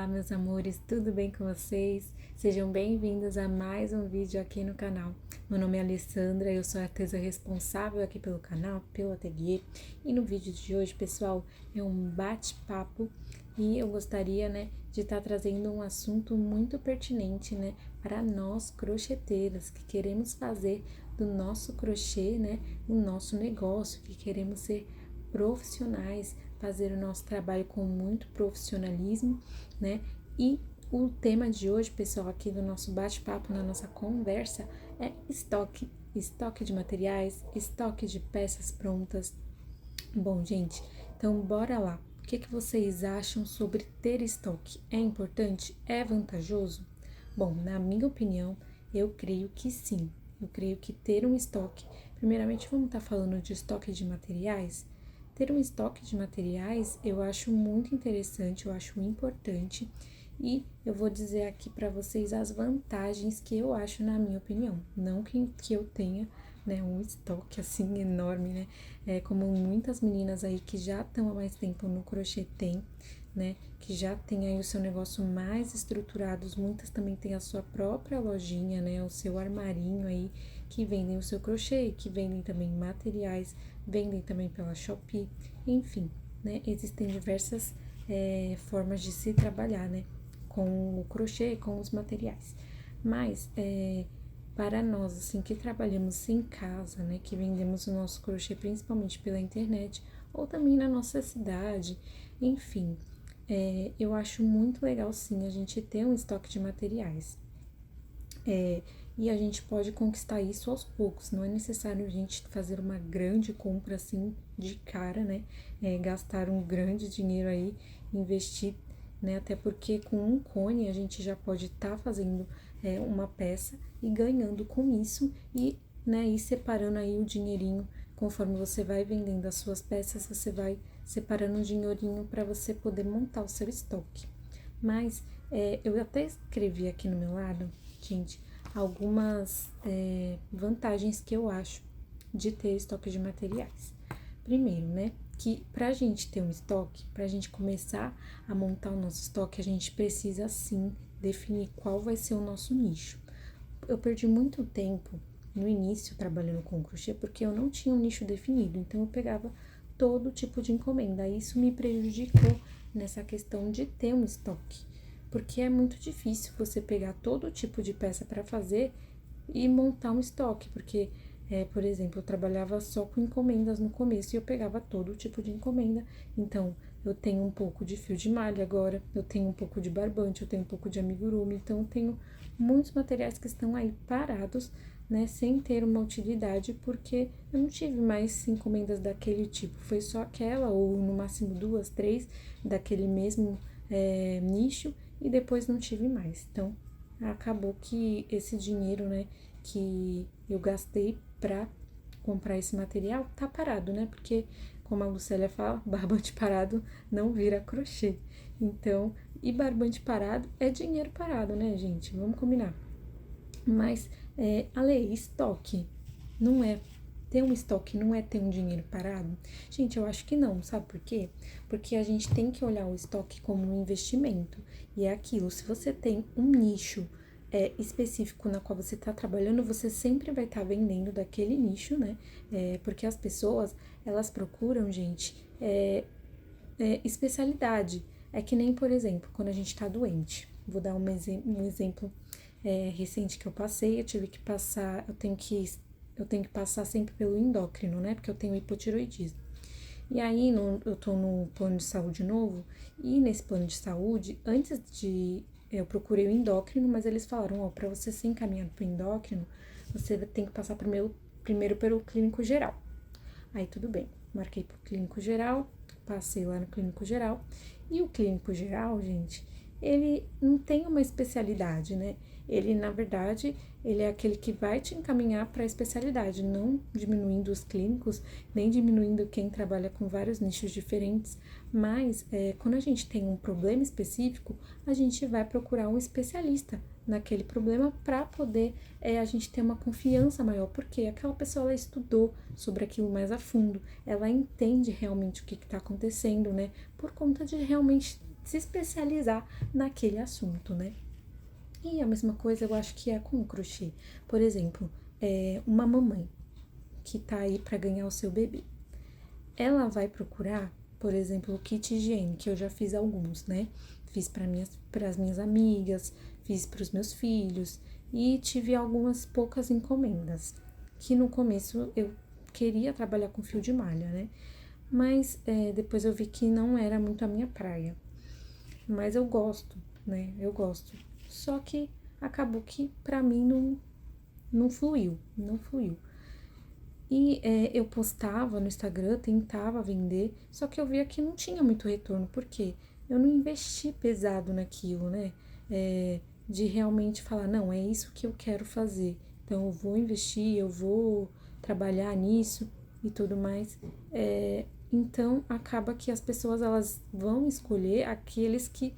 meus amores, tudo bem com vocês? Sejam bem-vindos a mais um vídeo aqui no canal. Meu nome é Alessandra, eu sou a artesã responsável aqui pelo canal, pelo ateliê. E no vídeo de hoje, pessoal, é um bate-papo e eu gostaria, de estar trazendo um assunto muito pertinente, para nós crocheteiras que queremos fazer do nosso crochê, o nosso negócio, que queremos ser profissionais, fazer o nosso trabalho com muito profissionalismo, E o tema de hoje, pessoal, aqui do nosso bate-papo, na nossa conversa, é estoque. Estoque de materiais, estoque de peças prontas. Bom, gente, então bora lá. O que vocês acham sobre ter estoque? É importante? É vantajoso? Bom, na minha opinião, eu creio que sim. Eu creio que ter um estoque, primeiramente vamos estar falando de estoque de materiais. Ter um estoque de materiais eu acho muito interessante, eu acho importante e eu vou dizer aqui para vocês as vantagens que eu acho na minha opinião. Não que eu tenha, um estoque assim enorme, como muitas meninas aí que já estão há mais tempo no crochê têm, que já tem aí o seu negócio mais estruturado, muitas também têm a sua própria lojinha, o seu armarinho aí, que vendem o seu crochê, que vendem também materiais, vendem também pela Shopee, enfim, existem diversas formas de se trabalhar, com o crochê, com os materiais. Mas, para nós, assim, que trabalhamos em casa, que vendemos o nosso crochê principalmente pela internet, ou também na nossa cidade, enfim, eu acho muito legal, sim, a gente ter um estoque de materiais. E a gente pode conquistar isso aos poucos, não é necessário a gente fazer uma grande compra assim de cara, gastar um grande dinheiro aí, investir, até porque com um cone a gente já pode estar fazendo uma peça e ganhando com isso e, ir separando aí o dinheirinho, conforme você vai vendendo as suas peças, você vai separando um dinheirinho para você poder montar o seu estoque. Mas eu até escrevi aqui no meu lado, gente, algumas vantagens que eu acho de ter estoque de materiais. Primeiro, que pra gente ter um estoque, pra gente começar a montar o nosso estoque, a gente precisa sim definir qual vai ser o nosso nicho. Eu perdi muito tempo no início trabalhando com crochê porque eu não tinha um nicho definido, então eu pegava todo tipo de encomenda. Isso me prejudicou nessa questão de ter um estoque, porque é muito difícil você pegar todo tipo de peça para fazer e montar um estoque, porque, por exemplo, eu trabalhava só com encomendas no começo e eu pegava todo tipo de encomenda, então eu tenho um pouco de fio de malha agora, eu tenho um pouco de barbante, eu tenho um pouco de amigurumi, então eu tenho muitos materiais que estão aí parados, sem ter uma utilidade, porque eu não tive mais encomendas daquele tipo, foi só aquela, ou no máximo 2, 3, daquele mesmo nicho, e depois não tive mais. Então, acabou que esse dinheiro, que eu gastei pra comprar esse material, tá parado, porque, como a Lucélia fala, barbante parado não vira crochê. Então, e barbante parado é dinheiro parado, gente? Vamos combinar. Mas, estoque não é ter um estoque, não é ter um dinheiro parado? Gente, eu acho que não, sabe por quê? Porque a gente tem que olhar o estoque como um investimento. E é aquilo, se você tem um nicho específico na qual você está trabalhando, você sempre vai estar vendendo daquele nicho, porque as pessoas, elas procuram, gente, especialidade. É que nem, por exemplo, quando a gente tá doente. Vou dar um exemplo recente que eu passei. Eu tive que passar, eu tenho que passar sempre pelo endócrino, porque eu tenho hipotiroidismo. E aí, eu tô no plano de saúde novo, e nesse plano de saúde, antes de... Eu procurei o endócrino, mas eles falaram, ó, pra você ser encaminhado pro endócrino, você tem que passar primeiro pelo clínico geral. Aí, tudo bem. Marquei pro clínico geral, passei lá no clínico geral, e o clínico geral, gente, ele não tem uma especialidade, Ele, na verdade, ele é aquele que vai te encaminhar para a especialidade, não diminuindo os clínicos, nem diminuindo quem trabalha com vários nichos diferentes, mas quando a gente tem um problema específico, a gente vai procurar um especialista naquele problema para poder a gente ter uma confiança maior, porque aquela pessoa ela estudou sobre aquilo mais a fundo, ela entende realmente o que está acontecendo, por conta de realmente se especializar naquele assunto, né? E a mesma coisa eu acho que é com o crochê. Por exemplo, uma mamãe que tá aí para ganhar o seu bebê. Ela vai procurar, por exemplo, o kit higiene, que eu já fiz alguns, né? Fiz para as minhas amigas, fiz para os meus filhos e tive algumas poucas encomendas, que no começo eu queria trabalhar com fio de malha, né? Mas depois eu vi que não era muito a minha praia. Mas eu gosto, né? Eu gosto. Só que acabou que pra mim não fluiu, não fluiu. E eu postava no Instagram, tentava vender, só que eu via que não tinha muito retorno, porque eu não investi pesado naquilo, né? De realmente falar, não, é isso que eu quero fazer. Então eu vou investir, eu vou trabalhar nisso e tudo mais. Então acaba que as pessoas elas vão escolher aqueles que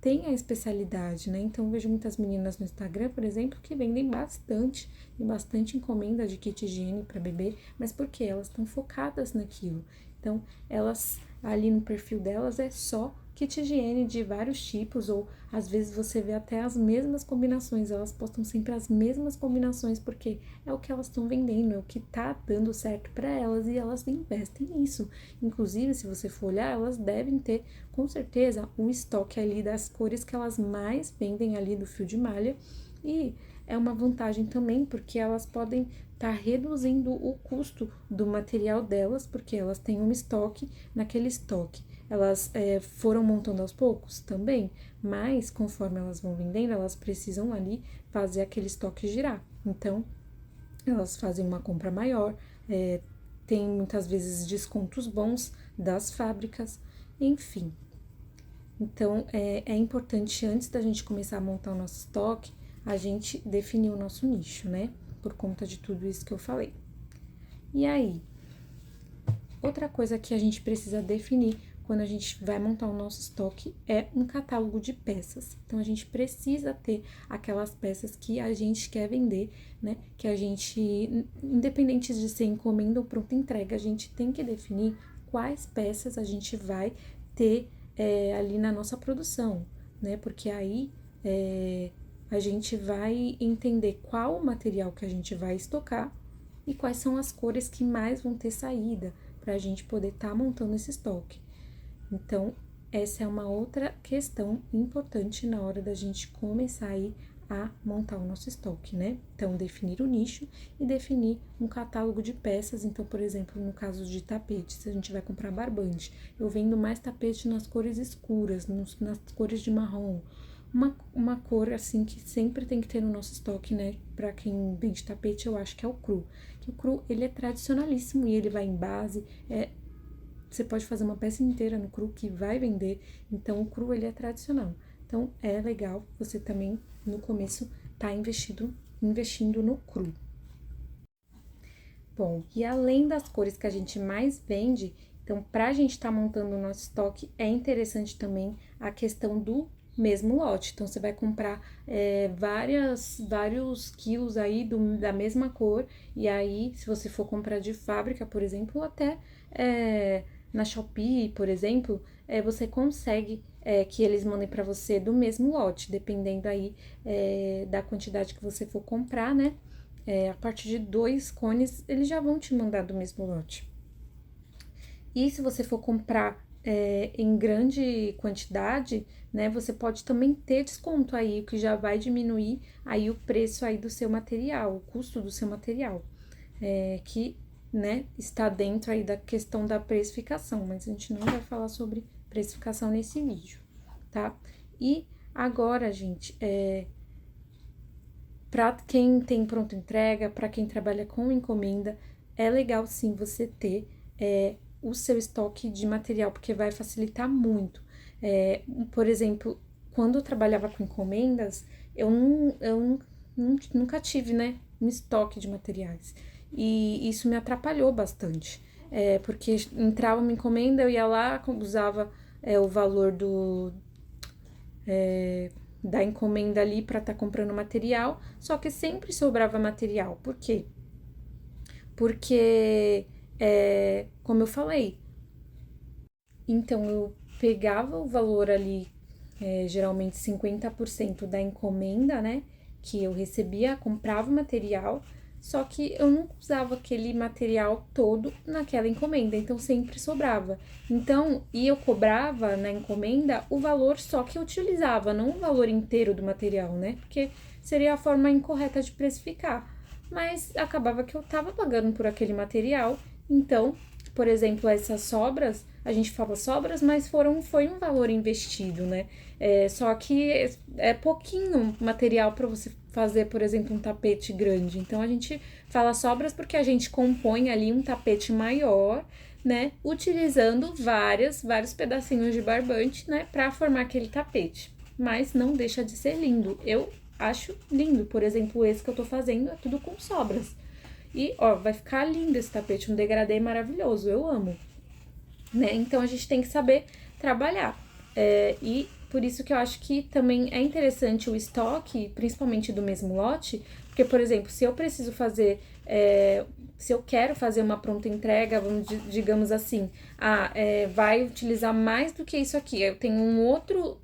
têm a especialidade, né? Então eu vejo muitas meninas no Instagram, por exemplo, que vendem bastante, tem bastante encomenda de kit higiene para bebê, mas porque elas estão focadas naquilo. Então elas ali no perfil delas é só kit higiene de vários tipos, ou às vezes você vê até as mesmas combinações, elas postam sempre as mesmas combinações, porque é o que elas estão vendendo, é o que tá dando certo para elas e elas investem nisso. Inclusive, se você for olhar, elas devem ter com certeza um estoque ali das cores que elas mais vendem ali do fio de malha, e é uma vantagem também, porque elas podem estar reduzindo o custo do material delas, porque elas têm um estoque, naquele estoque elas foram montando aos poucos também, mas conforme elas vão vendendo, elas precisam ali fazer aquele estoque girar. Então, elas fazem uma compra maior, tem muitas vezes descontos bons das fábricas, enfim. Então, é importante, antes da gente começar a montar o nosso estoque, a gente definir o nosso nicho, né? Por conta de tudo isso que eu falei. E aí, outra coisa que a gente precisa definir quando a gente vai montar o nosso estoque é um catálogo de peças. Então, a gente precisa ter aquelas peças que a gente quer vender, né? Que a gente, independente de ser encomenda ou pronta entrega, a gente tem que definir quais peças a gente vai ter ali na nossa produção, né? Porque aí a gente vai entender qual o material que a gente vai estocar e quais são as cores que mais vão ter saída para a gente poder estar montando esse estoque. Então, essa é uma outra questão importante na hora da gente começar aí a montar o nosso estoque, né? Então, definir o nicho e definir um catálogo de peças. Então, por exemplo, no caso de tapetes, a gente vai comprar barbante. Eu vendo mais tapete nas cores escuras, nas cores de marrom. Uma cor, assim, que sempre tem que ter no nosso estoque, né? Pra quem vende tapete, eu acho que é o cru. Que o cru, ele é tradicionalíssimo e ele vai em base, você pode fazer uma peça inteira no cru que vai vender, então o cru ele é tradicional. Então é legal você também no começo tá investindo no cru. Bom, e além das cores que a gente mais vende, então pra gente estar montando o nosso estoque é interessante também a questão do mesmo lote. Então você vai comprar vários quilos aí da mesma cor, e aí se você for comprar de fábrica, por exemplo, até na Shopee, por exemplo, você consegue que eles mandem para você do mesmo lote, dependendo aí da quantidade que você for comprar, né? A partir de 2 cones, eles já vão te mandar do mesmo lote. E se você for comprar em grande quantidade, né, você pode também ter desconto aí, o que já vai diminuir aí o preço aí do seu material, o custo do seu material, que, né, está dentro aí da questão da precificação, mas a gente não vai falar sobre precificação nesse vídeo, tá? E agora, gente, para quem tem pronta entrega, para quem trabalha com encomenda, é legal sim você ter o seu estoque de material, porque vai facilitar muito. Por exemplo, quando eu trabalhava com encomendas, nunca tive, né, um estoque de materiais. E isso me atrapalhou bastante. Porque entrava uma encomenda, eu ia lá, usava o valor da encomenda ali para estar comprando material, só que sempre sobrava material. Por quê? Porque, como eu falei, então eu pegava o valor ali, geralmente 50% da encomenda, né, que eu recebia, comprava o material, só que eu não usava aquele material todo naquela encomenda, então sempre sobrava. Então, e eu cobrava na encomenda o valor só que eu utilizava, não o valor inteiro do material, né? Porque seria a forma incorreta de precificar. Mas acabava que eu tava pagando por aquele material, então, por exemplo, essas sobras, a gente fala sobras, mas foi um valor investido, né? Só que é pouquinho material para você fazer, por exemplo, um tapete grande. Então a gente fala sobras porque a gente compõe ali um tapete maior, né? Utilizando vários pedacinhos de barbante, né? Para formar aquele tapete. Mas não deixa de ser lindo. Eu acho lindo. Por exemplo, esse que eu tô fazendo é tudo com sobras. E, ó, vai ficar lindo esse tapete, um degradê maravilhoso. Eu amo, né? Então a gente tem que saber trabalhar. E por isso que eu acho que também é interessante o estoque, principalmente do mesmo lote, porque, por exemplo, se eu preciso fazer, se eu quero fazer uma pronta entrega, digamos assim, vai utilizar mais do que isso aqui, eu tenho um outro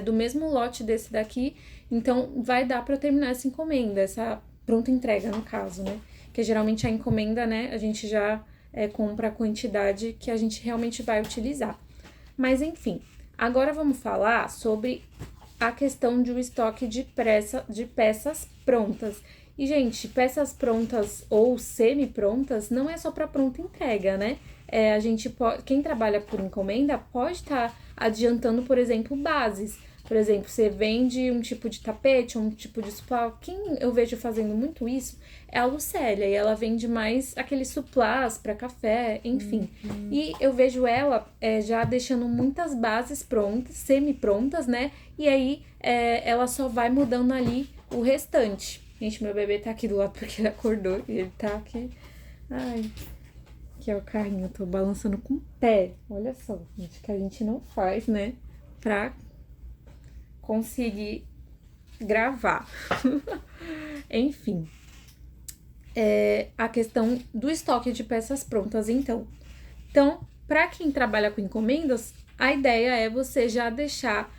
do mesmo lote desse daqui, então vai dar para eu terminar essa encomenda, essa pronta entrega, no caso, né? Que geralmente a encomenda, né, a gente já compra a quantidade que a gente realmente vai utilizar. Mas enfim, agora vamos falar sobre a questão de um estoque de peças prontas. E, gente, peças prontas ou semi-prontas não é só para pronta entrega, né? A gente pode, quem trabalha por encomenda pode estar adiantando, por exemplo, bases. Por exemplo, você vende um tipo de tapete, um tipo de suplá. Quem eu vejo fazendo muito isso é a Lucélia, e ela vende mais aqueles suplás para café, enfim. E eu vejo ela já deixando muitas bases prontas, semi-prontas, né? E aí ela só vai mudando ali o restante. Gente, meu bebê tá aqui do lado porque ele acordou e ele tá aqui. Ai, que é o carrinho, eu tô balançando com o pé. Olha só, gente, que a gente não faz, né? Pra conseguir gravar. Enfim, a questão do estoque de peças prontas, então. Então, para quem trabalha com encomendas, a ideia é você já deixar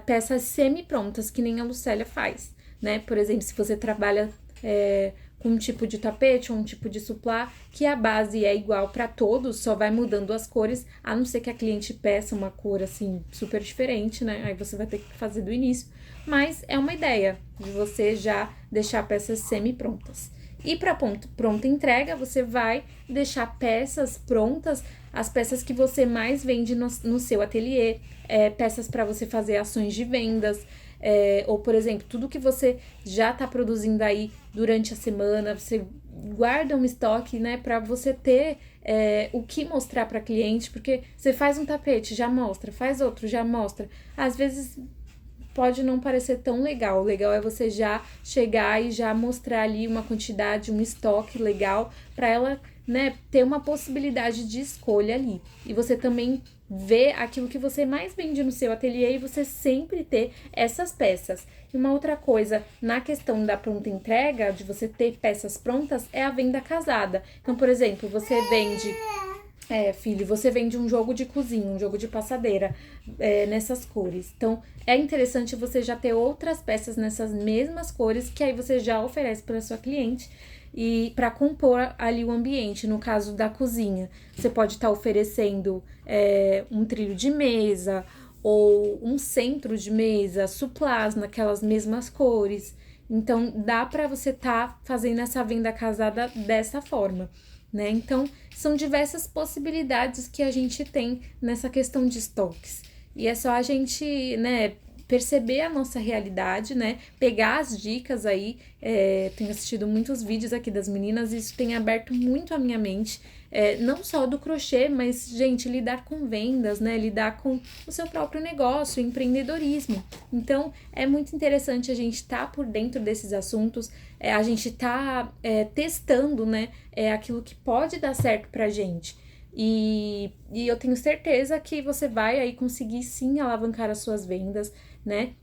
peças semi-prontas, que nem a Lucélia faz, né? Por exemplo, se você trabalha com um tipo de tapete ou um tipo de suplá, que a base é igual para todos, só vai mudando as cores, a não ser que a cliente peça uma cor assim super diferente, né? Aí você vai ter que fazer do início. Mas é uma ideia de você já deixar peças semi-prontas. E para pronta entrega, você vai deixar peças prontas, as peças que você mais vende no seu ateliê, peças para você fazer ações de vendas, ou, por exemplo, tudo que você já está produzindo aí durante a semana, você guarda um estoque, né, para você ter o que mostrar para cliente, porque você faz um tapete, já mostra, faz outro, já mostra. Às vezes pode não parecer tão legal. O legal é você já chegar e já mostrar ali uma quantidade, um estoque legal para ela, né, ter uma possibilidade de escolha ali. E você também ver aquilo que você mais vende no seu ateliê e você sempre ter essas peças. E uma outra coisa, na questão da pronta entrega, de você ter peças prontas, é a venda casada. Então, por exemplo, você vende... filho, você vende um jogo de cozinha, um jogo de passadeira nessas cores. Então, é interessante você já ter outras peças nessas mesmas cores, que aí você já oferece para sua cliente e para compor ali o ambiente. No caso da cozinha, você pode estar oferecendo um trilho de mesa ou um centro de mesa, suplás naquelas mesmas cores. Então, dá para você estar fazendo essa venda casada dessa forma, né? Então, são diversas possibilidades que a gente tem nessa questão de estoques. E é só a gente, né, perceber a nossa realidade, né? Pegar as dicas aí. Tenho assistido muitos vídeos aqui das meninas e isso tem aberto muito a minha mente. Não só do crochê, mas, gente, lidar com vendas, né? Lidar com o seu próprio negócio, empreendedorismo. Então, é muito interessante a gente estar por dentro desses assuntos, a gente tá testando, né? Aquilo que pode dar certo pra gente. E eu tenho certeza que você vai aí conseguir sim alavancar as suas vendas, né?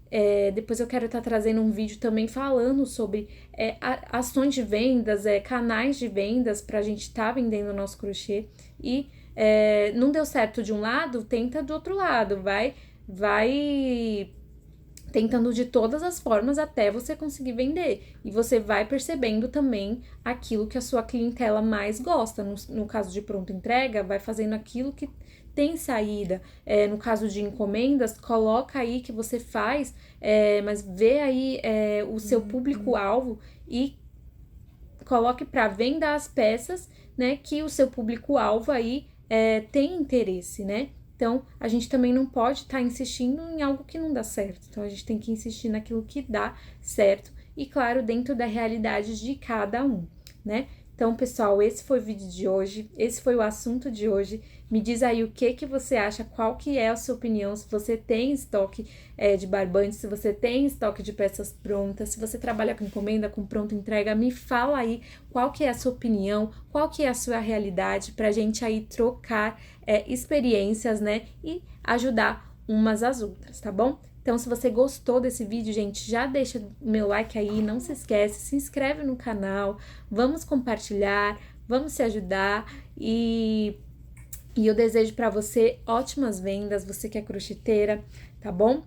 Depois eu quero estar trazendo um vídeo também falando sobre ações de vendas, canais de vendas para a gente estar vendendo o nosso crochê. E não deu certo de um lado, tenta do outro lado, vai tentando de todas as formas até você conseguir vender. E você vai percebendo também aquilo que a sua clientela mais gosta. No caso de pronta entrega, vai fazendo aquilo que tem saída. No caso de encomendas, coloca aí que você faz, mas vê aí o seu público-alvo e coloque para venda as peças, né, que o seu público-alvo aí tem interesse, né? Então, a gente também não pode estar insistindo em algo que não dá certo. Então, a gente tem que insistir naquilo que dá certo e, claro, dentro da realidade de cada um, né? Então, pessoal, esse foi o vídeo de hoje, esse foi o assunto de hoje. Me diz aí o que você acha, qual que é a sua opinião, se você tem estoque de barbante, se você tem estoque de peças prontas, se você trabalha com encomenda, com pronta entrega, me fala aí qual que é a sua opinião, qual que é a sua realidade, pra gente aí trocar experiências, né, e ajudar umas às outras, tá bom? Então, se você gostou desse vídeo, gente, já deixa o meu like aí, não se esquece, se inscreve no canal, vamos compartilhar, vamos se ajudar e eu desejo para você ótimas vendas, você que é crocheteira, tá bom?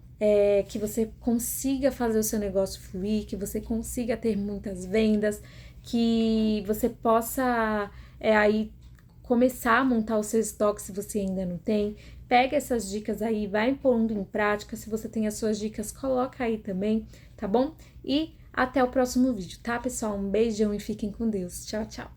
Que você consiga fazer o seu negócio fluir, que você consiga ter muitas vendas, que você possa aí começar a montar o seu estoque se você ainda não tem. Pega essas dicas aí, vai pondo em prática. Se você tem as suas dicas, coloca aí também, tá bom? E até o próximo vídeo, tá, pessoal? Um beijão e fiquem com Deus. Tchau, tchau!